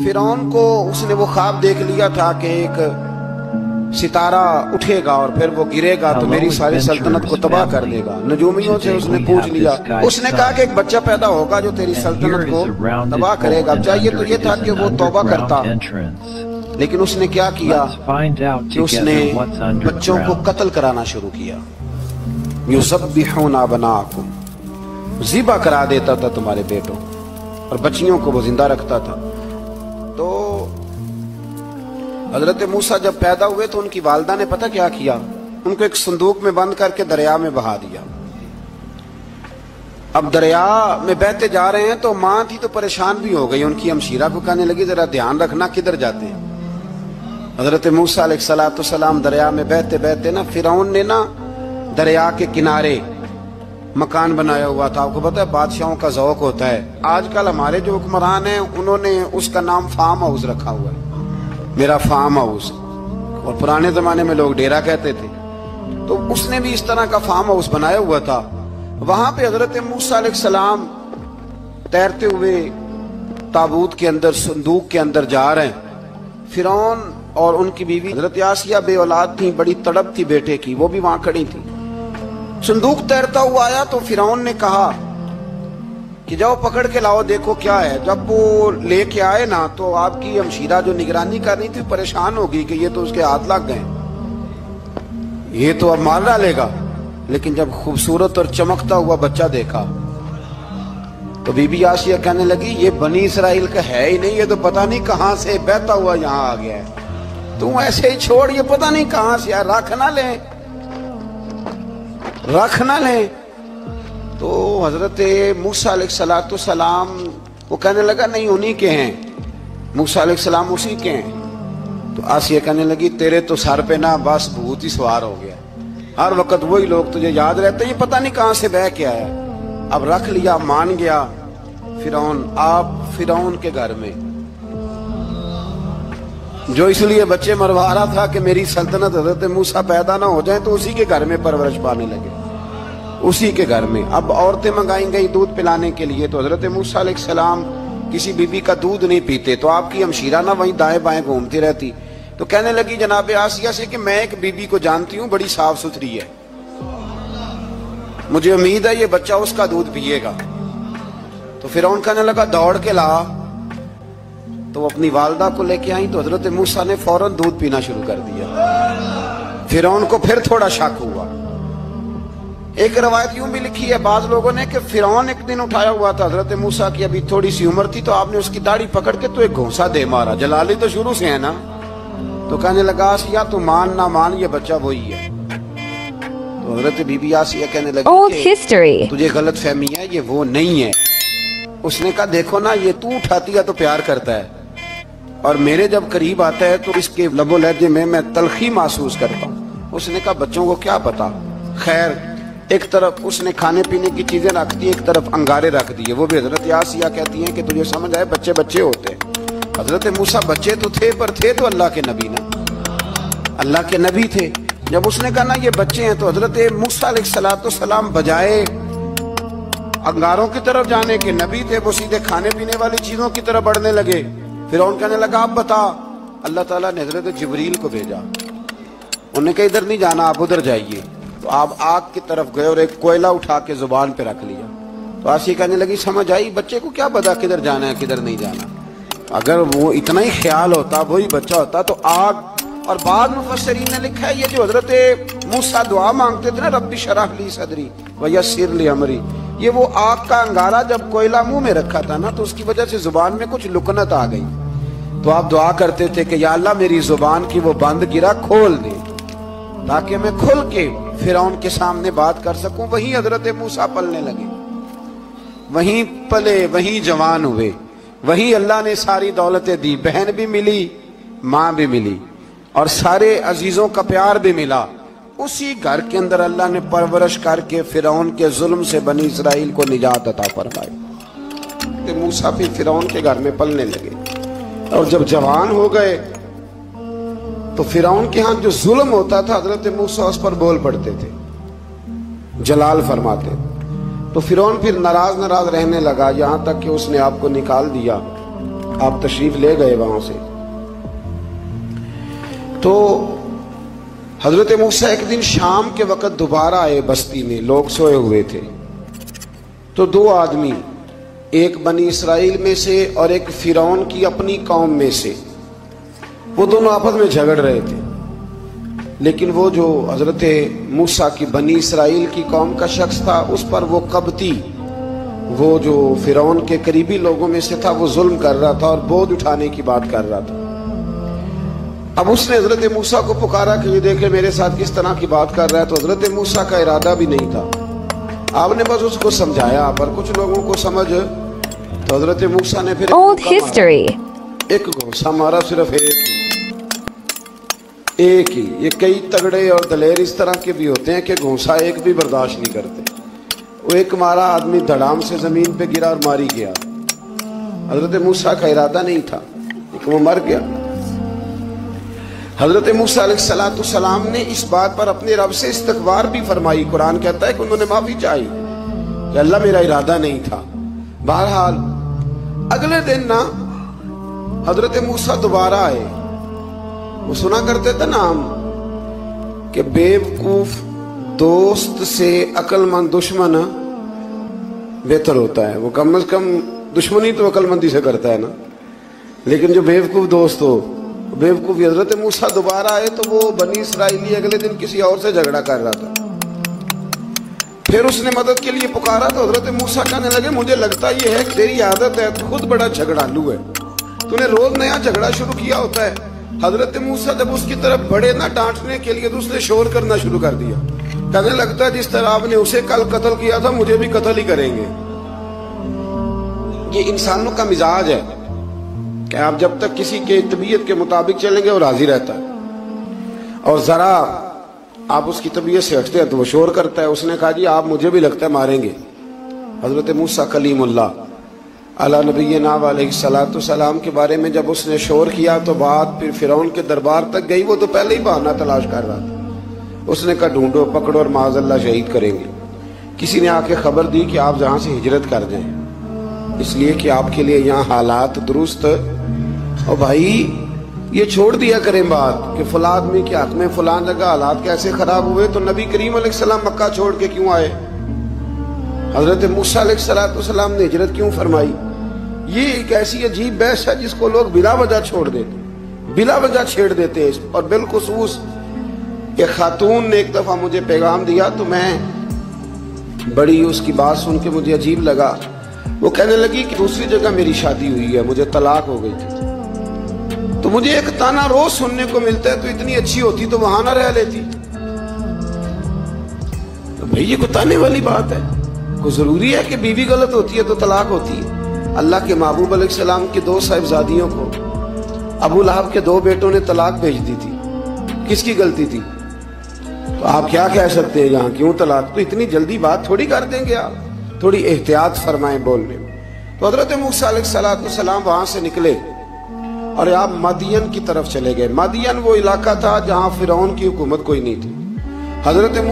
फिरौन को उसने वो ख्वाब देख लिया था कि एक सितारा उठेगा और फिर वो गिरेगा तो मेरी सारी सल्तनत को तबाह कर देगा। नजूमियों से उसने पूछ लिया, उसने कहा कि एक बच्चा पैदा होगा जो तेरी सल्तनत को तबाह करेगा। चाहिए तो ये था कि वो तौबा करता, लेकिन उसने क्या किया कि उसने बच्चों को कत्ल कराना शुरू किया। युज़ब्बिहूना अबनाअकुम, ज़िबा करा देता था तुम्हारे बेटों, और बच्चियों को वो जिंदा रखता था। तो हजरत मूसा जब पैदा हुए तो उनकी वालिदा ने पता क्या किया, उनको एक संदूक में बंद करके दरिया में बहा दिया। अब दरिया में बहते जा रहे हैं तो माँ थी तो परेशान भी हो गई, उनकी हमशीरा को कहने लगी जरा ध्यान रखना किधर जाते हैं। हजरत मूसा अलैहिस्सलाम दरिया में बहते बहते ना फिरौन ने ना दरिया के किनारे मकान बनाया हुआ था। आपको पता है बादशाहों का ज़ौक होता है, आजकल हमारे जो हुक्मरान हैं उन्होंने उसका नाम फार्म हाउस रखा हुआ है, मेरा फार्म हाउस, और पुराने जमाने में लोग डेरा कहते थे। तो उसने भी इस तरह का फार्म हाउस बनाया हुआ था। वहां पे हजरत मूसा अलैहिस्सलाम तैरते हुए ताबूत के अंदर, संदूक के अंदर जा रहे हैं। फिरौन और उनकी बीवी हजरत आसिया बे औलाद थी, बड़ी तड़प थी बेटे की, वो भी वहां खड़ी थी। संदूक तैरता हुआ आया तो फिरौन ने कहा कि जाओ पकड़ के लाओ, देखो क्या है। जब वो लेके आए ना तो आपकी हमशीरा जो निगरानी कर रही थी परेशान हो गई कि ये तो उसके हाथ लग गए, ये तो अब मार डालेगा। लेकिन जब खूबसूरत और चमकता हुआ बच्चा देखा तो बीबी आसिया कहने लगी ये बनी इसराइल का है ही नहीं, ये तो पता नहीं कहां से बहता हुआ यहाँ आ गया है, तू ऐसे ही छोड़, ये पता नहीं कहां से यार, रख ना ले, रख ना ले। तो हजरत मूसा अलैहिस्सलाम वो कहने लगा नहीं उन्हीं के हैं, मूसा अलैहिस्सलाम उसी के हैं। तो आसिया कहने लगी तेरे तो सर पे ना बस भूत ही सवार हो गया, हर वक्त वही लोग तुझे याद रहते हैं, ये पता नहीं कहां से बह के आया। अब रख लिया, मान गया फिरौन। आप फिरौन के घर में जो इसलिए बच्चे मरवा रहा था कि मेरी सल्तनत हजरत मूसा पैदा ना हो जाए, तो उसी के घर में परवरिश पाने लगे, उसी के घर में। अब औरतें मंगाई गई दूध पिलाने के लिए, तो हजरत मूसा अलैहिस्सलाम किसी बीबी का दूध नहीं पीते, तो आपकी हमशीरा ना वहीं दाएं बाएं घूमती रहती। तो कहने लगी जनाब आसिया से कि मैं एक बीबी को जानती हूँ, बड़ी साफ सुथरी है, मुझे उम्मीद है ये बच्चा उसका दूध पिएगा। तो फिरौन कहने लगा दौड़ के ला। तो अपनी वालिदा को लेके आई तो हजरत मूसा ने फौरन दूध पीना शुरू कर दिया। फिरौन को फिर थोड़ा शक हुआ। एक रवायत यूं भी लिखी है बाज लोगों ने कि फिरौन एक दिन उठाया हुआ था हजरत मूसा की, अभी थोड़ी सी उम्र थी, तो आपने उसकी दाढ़ी पकड़ के तो एक घूंसा दे मारा। जलाली तो शुरू से है ना। तो कहने लगा आसिया तू मान ना मान, ये बच्चा वही है। तो हजरत बीबी आसिया कहने लगी तुझे गलत फहमी है, ये वो नहीं है। उसने कहा देखो ना, ये तू उठाती है तो प्यार करता है, और मेरे जब करीब आता है तो इसके लबो लहजे में मैं तलखी महसूस करता हूँ। उसने कहा बच्चों को क्या पता। खैर एक तरफ उसने खाने पीने की चीजें रख दी, एक तरफ अंगारे रख दिए। वो भी हजरत आसिया कहती हैं कि तुझे समझ आए बच्चे बच्चे होते हैं। हजरत मूसा बच्चे तो थे, पर थे तो अल्लाह के नबी ना, अल्लाह के नबी थे। जब उसने कहा ना ये बच्चे हैं, तो हजरत मूसा अलैहिस्सलाम बजाए अंगारों की तरफ जाने के, नबी थे, वो सीधे खाने पीने वाली चीजों की तरफ बढ़ने लगे। फिरौन कहने लगा आप बता। अल्लाह ताला ने हजरत जिब्रील को भेजा, उन्होंने कहा इधर नहीं जाना, आप उधर जाइए। तो आप आग की तरफ गए और एक कोयला उठा के जुबान पे रख लिया। तो आसिया कहने लगी समझ आई, बच्चे को क्या पता किधर जाना है किधर नहीं जाना। अगर वो इतना ही ख्याल होता, वही बच्चा होता तो आग। और बाद मुफस्सिरीन ने लिखा है ये जो हजरत मूसा दुआ मांगते थे ना, रब्बी शरह ली सदरी व यस्सिर ली अमरी, ये वो आग का अंगारा जब कोयला मुंह में रखा था ना, तो उसकी वजह से जुबान में कुछ लुकनत आ गई। तो आप दुआ करते थे कि या अल्लाह मेरी जुबान की वो बंद गिरा खोल दे, ताकि मैं खुल के फिरौन के सामने बात कर सकूं। वहीं हजरत मूसा पलने लगे, वहीं पले, वहीं जवान हुए, वहीं अल्लाह ने सारी दौलतें दी, बहन भी मिली, माँ भी मिली, और सारे अजीजों का प्यार भी मिला। उसी घर के अंदर अल्लाह ने परवरिश करके फिरौन के जुल्म से बनी इसराइल को निजात अता फरमाई। तो मूसा भी फिरौन के घर में पलने लगे, और जब जवान हो गए तो फिरौन के यहाँ जो जुल्म होता था हजरत मूसा उस पर बोल पड़ते थे, जलाल फरमाते। तो फिरौन फिर नाराज रहने लगा, यहाँ तक कि उसने आपको निकाल दिया। आप तशरीफ ले गए वहां से। तो हजरत मूसा एक दिन शाम के वक्त दोबारा आए बस्ती में, लोग सोए हुए थे। तो दो आदमी, एक बनी इसराइल में से और एक फिरौन की अपनी कौम में से, वो दोनों आपस में झगड़ रहे थे। लेकिन वो जो हजरत मूसा की बनी इसराइल की कौम का शख्स था, उस पर वो कब्ती, वो जो फिरौन के करीबी लोगों में से था, वो जुल्म कर रहा था और बोझ उठाने की बात कर रहा था। अब उसने हजरत मूसा को पुकारा कि ये देखे मेरे साथ किस तरह की बात कर रहा है। तो हजरत मूसा का इरादा भी नहीं था, आपने बस उसको समझाया, पर कुछ लोगों को समझ, तो हजरत मूसा ने फिर एक घोंसा मारा, सिर्फ एक ही। ये कई तगड़े और दलेर इस तरह के भी होते हैं कि घोंसा एक भी बर्दाश्त नहीं करते। वो एक मारा, आदमी धड़ाम से जमीन पे गिरा और मारी गया। हजरत मूसा का इरादा नहीं था, वो मर गया। हजरत मूसा अलैहिस्सलाम ने इस बात पर अपने रब से इस्तगफार भी फरमाई। कुरान कहता है कि उन्होंने माफी चाही कि अल्लाह मेरा इरादा नहीं था। बहरहाल अगले दिन ना हजरत मूसा दोबारा आए। वो सुना करते थे ना हम कि बेवकूफ दोस्त से अक्लमंद दुश्मन बेहतर होता है। वो कम से कम दुश्मनी तो अक्लमंदी से करता है ना, लेकिन जो बेवकूफ दोस्त हो बेवकूफी। हजरत मूसा दोबारा आए तो वो बनी इसराइली अगले दिन किसी और से झगड़ा कर रहा था। फिर उसने मदद के लिए पुकारा तो हजरत मूसा कहने लगे, मुझे लगता ये है कि तेरी आदत है, तू खुद बड़ा झगड़ालू है, तूने रोज नया झगड़ा शुरू किया होता है। हजरत मूसा जब उसकी तरफ बढ़े ना डांटने के लिए, तो उसने शोर करना शुरू कर दिया। कहने लगता है जिस तरह आपने उसे कल कत्ल किया था, मुझे भी कत्ल ही करेंगे। ये इंसानों का मिजाज है कि आप जब तक किसी के तबीयत के मुताबिक चलेंगे वो राजी रहता है, और जरा आप उसकी तबीयत से हटते हैं तो वो शोर करता है। उसने कहा जी आप मुझे भी लगता है मारेंगे। हजरत मूसा कलीमुल्लाह अला नबीना अलैहिस्सलाम के बारे में जब उसने शोर किया तो बात फिर फिरौन के दरबार तक गई। वो तो पहले ही बहाना तलाश कर रहा था। उसने कहा ढूंढो, पकड़ो और माज़अल्लाह शहीद करेंगे। किसी ने आके खबर दी कि आप जहां से हिजरत कर जाएं, इसलिए कि आपके लिए यहाँ हालात दुरुस्त। और भाई ये छोड़ दिया करें बात कि फला आदमी के हक में फलां जगह हालात कैसे खराब हुए, तो नबी करीम अलैहिस्सलाम मक्का छोड़ के क्यों आए? हजरत मूसा अलैहिस्सलाम ने हिजरत क्यों फरमाई? ये एक ऐसी अजीब बहस है जिसको लोग बिला वजह छोड़ देते, बिला वजह छेड़ देते हैं। और बिलखुसूस एक खातून ने एक दफा मुझे पैगाम दिया तो मैं बड़ी उसकी बात सुन के मुझे अजीब लगा। वो कहने लगी कि दूसरी जगह मेरी शादी हुई है, मुझे तलाक हो गई थी, तो मुझे एक ताना रोज सुनने को मिलता है, तो इतनी अच्छी होती तो वहां ना रह लेती। तो भाई ये कोई ताने वाली बात है? कोई जरूरी है कि बीवी गलत होती है तो तलाक होती है? अल्लाह के महबूब अलैहिस्सलाम की दो साहिबजादियों को अबू लहब के दो बेटों ने तलाक भेज दी थी, किसकी गलती थी? तो आप क्या कह सकते हैं यहाँ क्यों तलाक? तो इतनी जल्दी बात थोड़ी कर देंगे आप, थोड़ी एहतियात फरमाएं बोलने में। तो हजरत मूसा अलैहिस्सलाम वहां से निकले और आप मदियन की तरफ चले गए। मदियन वो इलाका था जहां फिरौन की हुकूमत कोई नहीं थी। हजरत